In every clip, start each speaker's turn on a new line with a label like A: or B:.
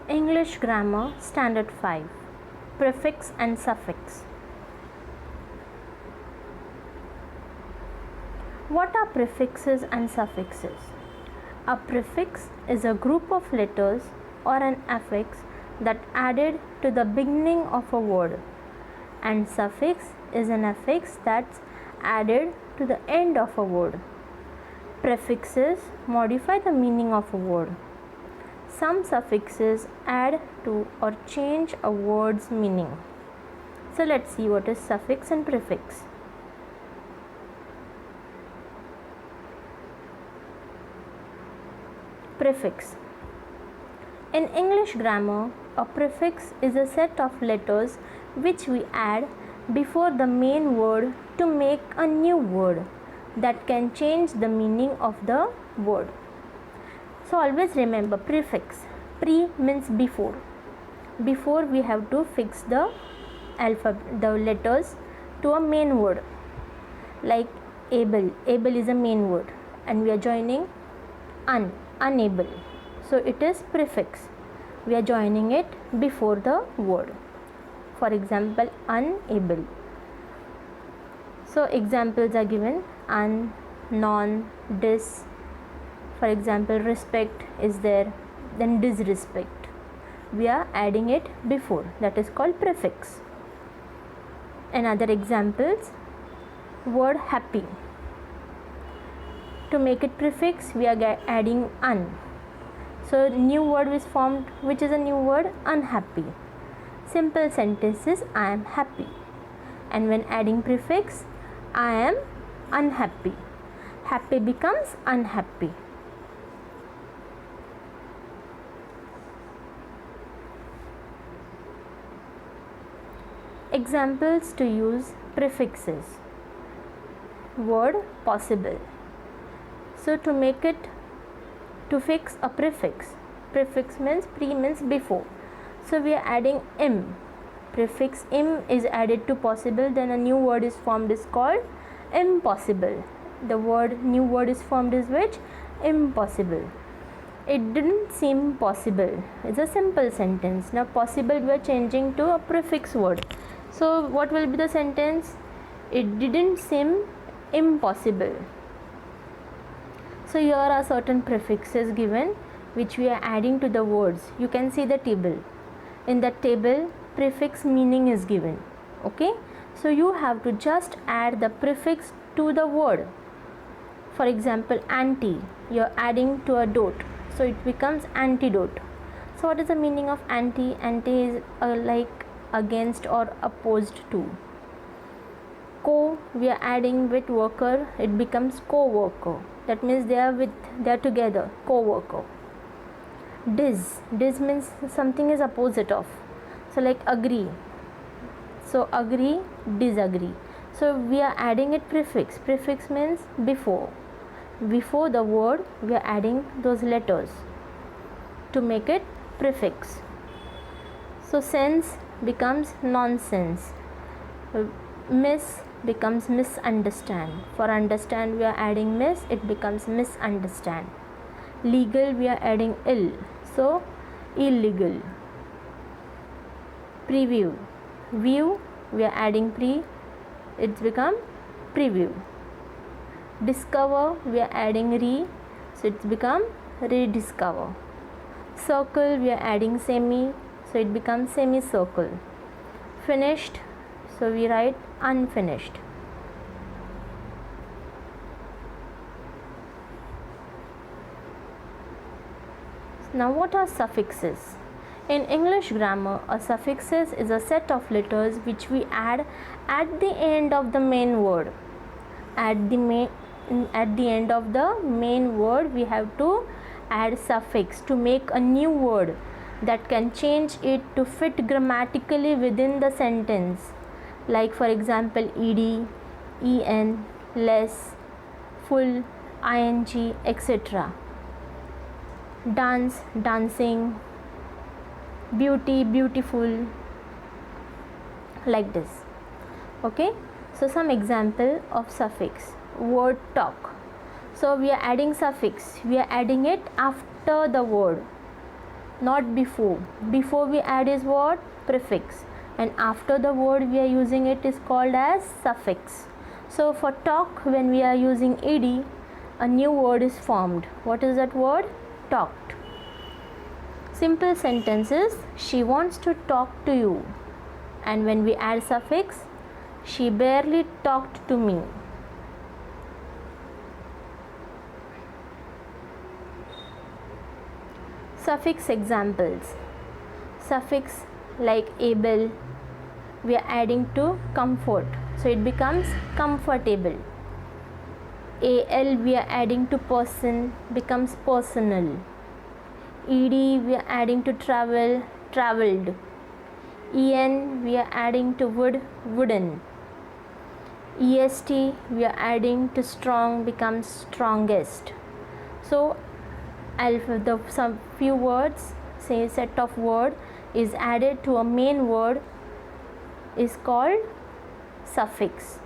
A: English Grammar Standard 5. Prefix and Suffix. What are prefixes and suffixes? A prefix is a group of letters or an affix that added to the beginning of a word, and suffix is an affix that's added to the end of a word. Prefixes modify the meaning of a word. Some suffixes add to or change a word's meaning. So let's see what is suffix and prefix. Prefix. In English grammar, a prefix is a set of letters which we add before the main word to make a new word that can change the meaning of the word. So always remember prefix. Pre means before. Before we have to fix the letters to a main word. Like able. Able is a main word and we are joining unable. So it is prefix. We are joining it before the word. For example, unable. So examples are given: un, non, dis. For example, respect is there, then disrespect. We are adding it before, that is called prefix. Another examples, word happy. To make it prefix, we are adding un. So new word is formed, which is a new word, unhappy. Simple sentences, I am happy. And when adding prefix, I am unhappy. Happy becomes unhappy. Examples to use prefixes. Word possible. So to fix a prefix means pre means before. So we are adding im. Prefix im is added to possible, then a new word is formed, is called impossible. The new word is formed is which? Impossible. It didn't seem possible. It's a simple sentence. Now possible we are changing to a prefix word. So what will be the sentence? It didn't seem impossible. So here are certain prefixes given which we are adding to the words. You can see the table. In the table, prefix meaning is given. Okay? So you have to just add the prefix to the word. For example, anti, you are adding to a dot. So it becomes antidote. So what is the meaning of anti? Anti is like against or opposed to. Co, we are adding with worker, it becomes co-worker. That means they are together, co-worker. Dis means something is opposite of. So like agree. So agree, disagree. So we are adding it prefix. Prefix means before. Before the word we are adding those letters to make it prefix. So sense becomes nonsense. Miss becomes misunderstand. For understand we are adding miss, it becomes misunderstand. Legal we are adding ill, so illegal. Preview, view we are adding pre, it's become preview. Discover we are adding re, so it's become rediscover. Circle we are adding semi, so it becomes semicircle. Finished, so we write unfinished. Now what are suffixes? In English grammar, a suffixes is a set of letters which we add at the end of the main word. At the end of the main word we have to add suffix to make a new word that can change it to fit grammatically within the sentence. Like for example, ed, en, less, full, ing, etc. Dance, dancing, beauty, beautiful, like this. Okay, so some example of suffix. Word talk. So we are adding suffix, we are adding it after the word. not before. Before we add is what? Prefix, and after the word we are using it is called as suffix. So for talk, when we are using ed, a new word is formed. What is that word? Talked. Simple sentences, she wants to talk to you, and when we add suffix, she barely talked to me. Suffix examples. Suffix like able, we are adding to comfort, so it becomes comfortable. Al, we are adding to person, becomes personal. Ed, we are adding to travel, traveled. En, we are adding to wood, wooden. Est, we are adding to strong, becomes strongest. So some few words, say set of word is added to a main word is called suffix.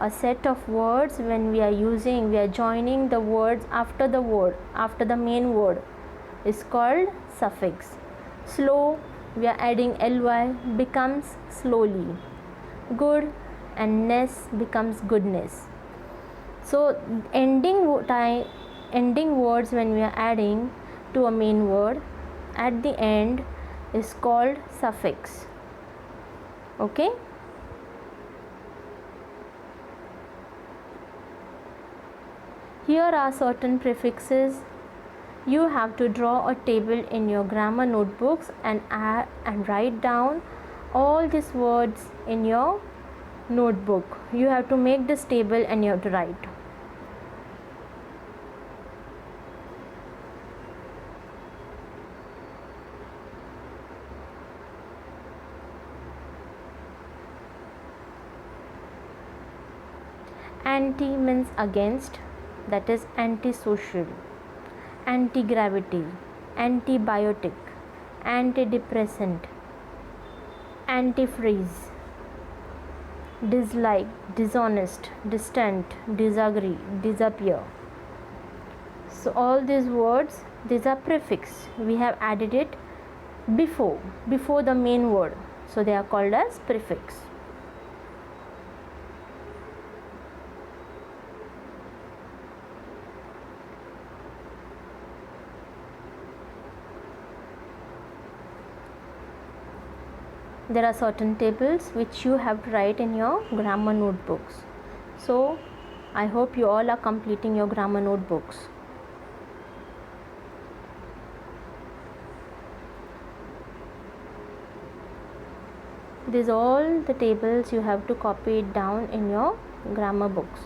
A: A set of words, when we are joining the words after the word, after the main word, is called suffix. Slow, we are adding ly, becomes slowly. Good and ness becomes goodness. So ending words, when we are adding to a main word at the end, is called suffix. Okay. Here are certain prefixes. You have to draw a table in your grammar notebooks and write down all these words in your notebook. You have to make this table and you have to write. Anti means against, that is antisocial. Anti-gravity, antibiotic, antidepressant, antifreeze. Dislike, dishonest, distant, disagree, disappear. So all these words, these are prefix. We have added it before the main word, so they are called as prefix. There are certain tables which you have to write in your grammar notebooks. So I hope you all are completing your grammar notebooks. These all the tables you have to copy it down in your grammar books.